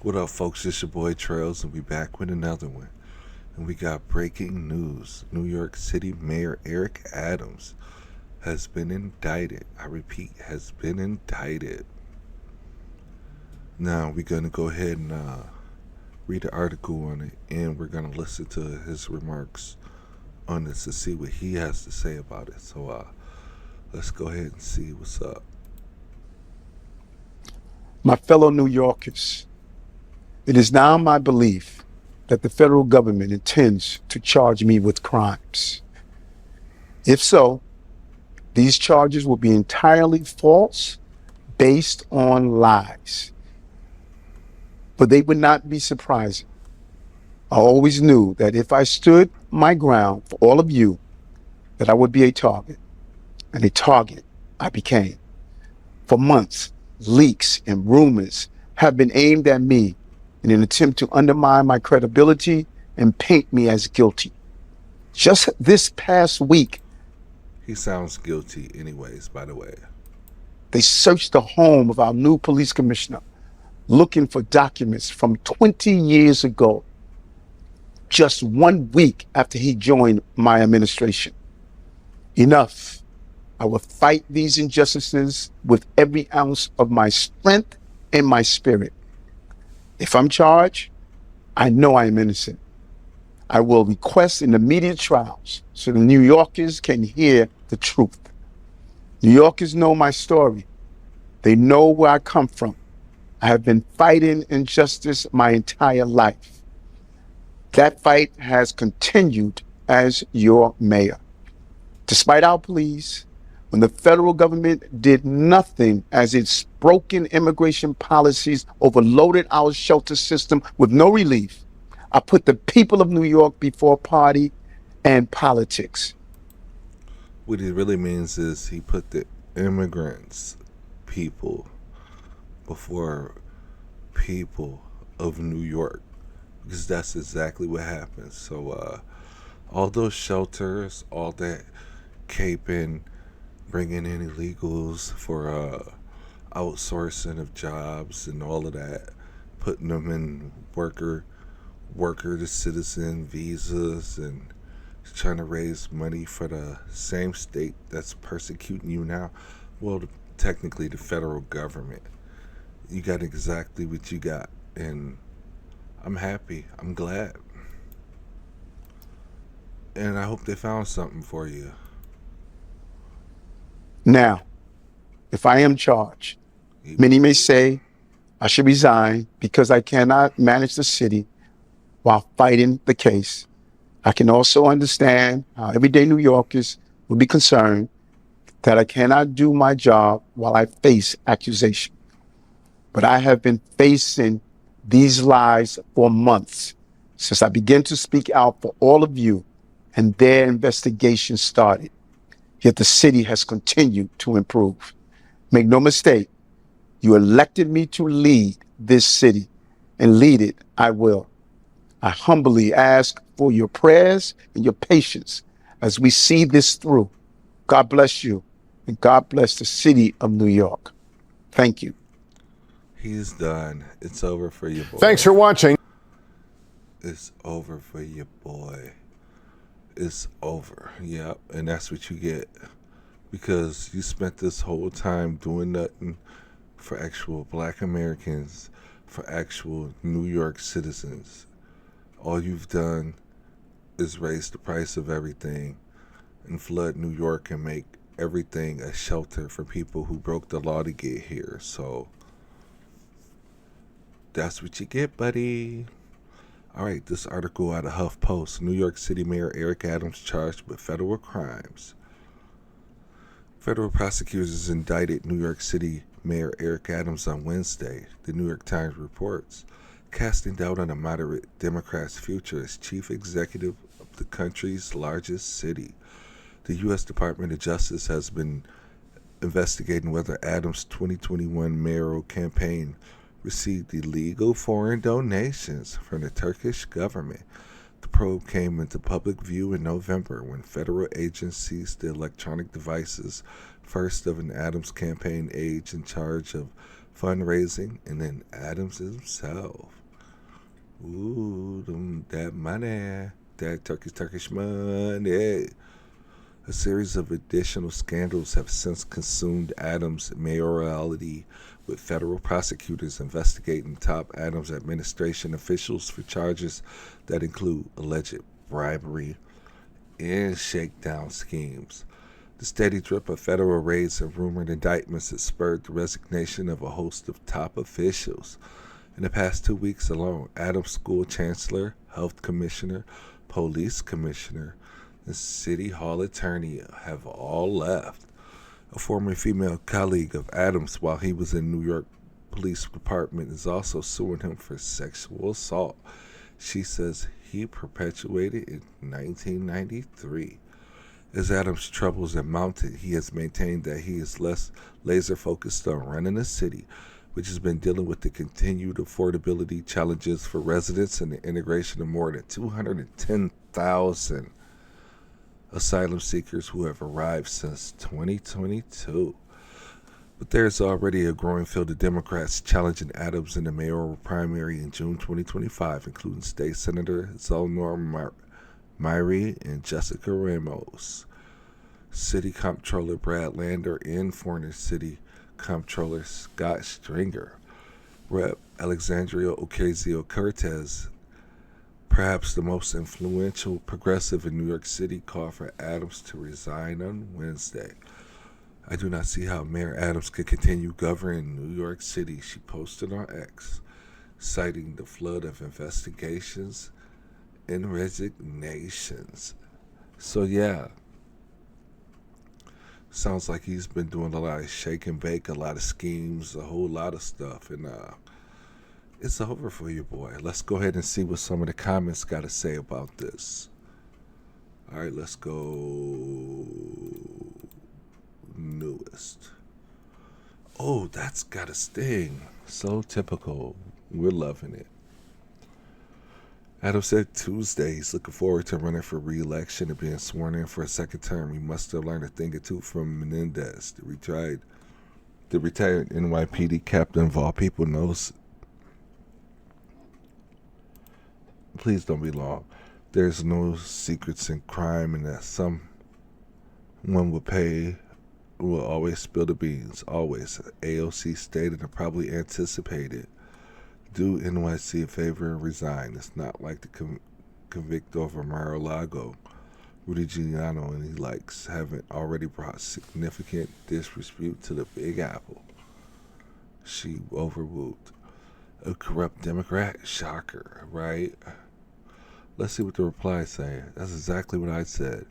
What up, folks? It's your boy Trails, and we back with another one. And we got breaking news. New York City Mayor Eric Adams has been indicted. I repeat, has been indicted. Now, we're going to go ahead and read the article on it, and we're going to listen to his remarks on this to see what he has to say about it. So, let's go ahead and see what's up. My fellow New Yorkers, it is now my belief that the federal government intends to charge me with crimes. If so, these charges will be entirely false, based on lies. But they would not be surprising. I always knew that if I stood my ground for all of you, that I would be a target. And a target I became. For months, leaks and rumors have been aimed at me in an attempt to undermine my credibility and paint me as guilty. Just this past week, He sounds guilty, anyways, by the way. they searched the home of our new police commissioner looking for documents from 20 years ago, just 1 week after he joined my administration. Enough. I will fight these injustices with every ounce of my strength and my spirit. If I'm charged, I know I am innocent. I will request an immediate trial so the New Yorkers can hear the truth. New Yorkers know my story. They know where I come from. I have been fighting injustice my entire life. That fight has continued as your mayor. Despite our pleas, when the federal government did nothing as its broken immigration policies overloaded our shelter system with no relief, I put the people of New York before party and politics. What he really means is he put the immigrants, people, before people of New York, because that's exactly what happens. So, all those shelters, all that caping, bringing in illegals for outsourcing of jobs and all of that, putting them in worker to citizen visas and trying to raise money for the same state that's persecuting you now. Well, technically, the federal government. You got exactly what you got, and I'm happy. I'm glad. And I hope they found something for you. Now, if I am charged, many may say I should resign because I cannot manage the city while fighting the case. I can also understand how everyday New Yorkers will be concerned that I cannot do my job while I face accusation. But I have been facing these lies for months since I began to speak out for all of you and their investigation started. Yet the city has continued to improve. Make no mistake, you elected me to lead this city, and lead it I will. I humbly ask for your prayers and your patience as we see this through. God bless you, and God bless the city of New York. Thank you. He's done. It's over for you, boy. Thanks for watching. It's over for you, boy. It's over. Yep. And that's what you get. Because you spent this whole time doing nothing for actual black Americans, for actual New York citizens. All you've done is raise the price of everything and flood New York and make everything a shelter for people who broke the law to get here. So that's what you get, buddy. All right, this article out of HuffPost. New York City Mayor Eric Adams charged with federal crimes. Federal prosecutors indicted New York City Mayor Eric Adams on Wednesday, the New York Times reports, casting doubt on a moderate Democrat's future as chief executive of the country's largest city. The U.S. Department of Justice has been investigating whether Adams' 2021 mayoral campaign received illegal foreign donations from the Turkish government. The probe came into public view in November when federal agents seized the electronic devices, first of an Adams campaign aide in charge of fundraising, and then Adams himself. Ooh, that money, that Turkish money. A series of additional scandals have since consumed Adams' mayoralty, with federal prosecutors investigating top Adams administration officials for charges that include alleged bribery and shakedown schemes. The steady drip of federal raids and rumored indictments has spurred the resignation of a host of top officials. In the past 2 weeks alone, Adams School Chancellor, Health Commissioner, Police Commissioner, and City Hall Attorney have all left. A former female colleague of Adams while he was in New York Police Department is also suing him for sexual assault. She says he perpetuated in 1993. As Adams' troubles have mounted, he has maintained that he is less laser focused on running the city, which has been dealing with the continued affordability challenges for residents and the integration of more than 210,000 asylum seekers who have arrived since 2022. But there's already a growing field of Democrats challenging Adams in the mayoral primary in June 2025, including State Senator Zelnor Myrie and Jessica Ramos, City Comptroller Brad Lander, and former City Comptroller Scott Stringer. Rep. Alexandria Ocasio-Cortez, perhaps the most influential progressive in New York City, called for Adams to resign on Wednesday. I do not see how Mayor Adams could continue governing New York City, she posted on X, citing the flood of investigations and resignations. So yeah, sounds like he's been doing a lot of shake and bake, a lot of schemes, a whole lot of stuff, and it's over for you, boy. Let's go ahead and see what some of the comments got to say about this. All right, let's go newest. Oh, that's got a sting. So typical. We're loving it. Adams said Tuesday he's looking forward to running for re-election and being sworn in for a second term. He must have learned a thing or two from Menendez, the retired NYPD captain of all people knows. Please don't be long. There's no secrets in crime, and that someone will always spill the beans. Always. AOC stated and probably anticipated. Do NYC a favor and resign. It's not like the convict over Mar-a-Lago, Rudy Giuliani, and he likes haven't already brought significant disrepute to the Big Apple. She overruled. A corrupt Democrat? Shocker, right? Let's see what the reply is saying. That's exactly what I said.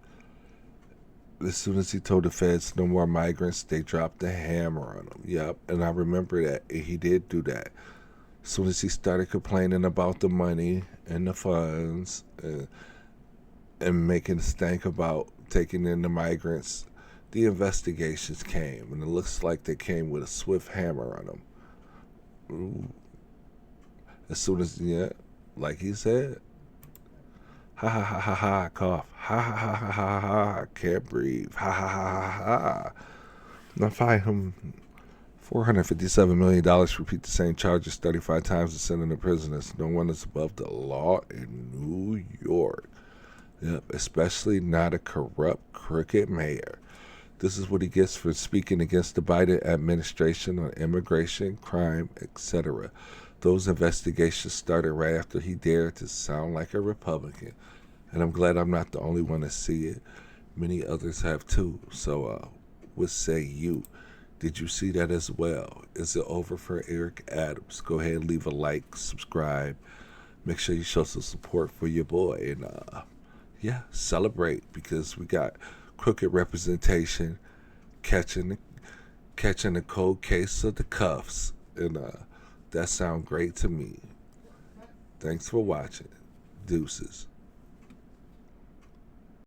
As soon as he told the feds no more migrants, they dropped the hammer on him. Yep, and I remember that. He did do that. As soon as he started complaining about the money and the funds and making a stank about taking in the migrants, the investigations came, and it looks like they came with a swift hammer on him. Ooh. As soon as, yeah, like he said, ha ha ha ha ha, cough, ha ha ha ha ha ha, can't breathe, ha ha ha ha ha. Now fine him $457 million, repeat the same charges 35 times and send him to prisoners. No one is above the law in New York. Yep, especially not a corrupt, crooked mayor. This is what he gets for speaking against the Biden administration on immigration, crime, etc. Those investigations started right after he dared to sound like a Republican. And I'm glad I'm not the only one to see it. Many others have too. So what say you? Did you see that as well? Is it over for Eric Adams? Go ahead and leave a like, subscribe. Make sure you show some support for your boy. And yeah, celebrate, because we got crooked representation catching the cold case of the cuffs. And that sounds great to me. Thanks for watching. Deuces.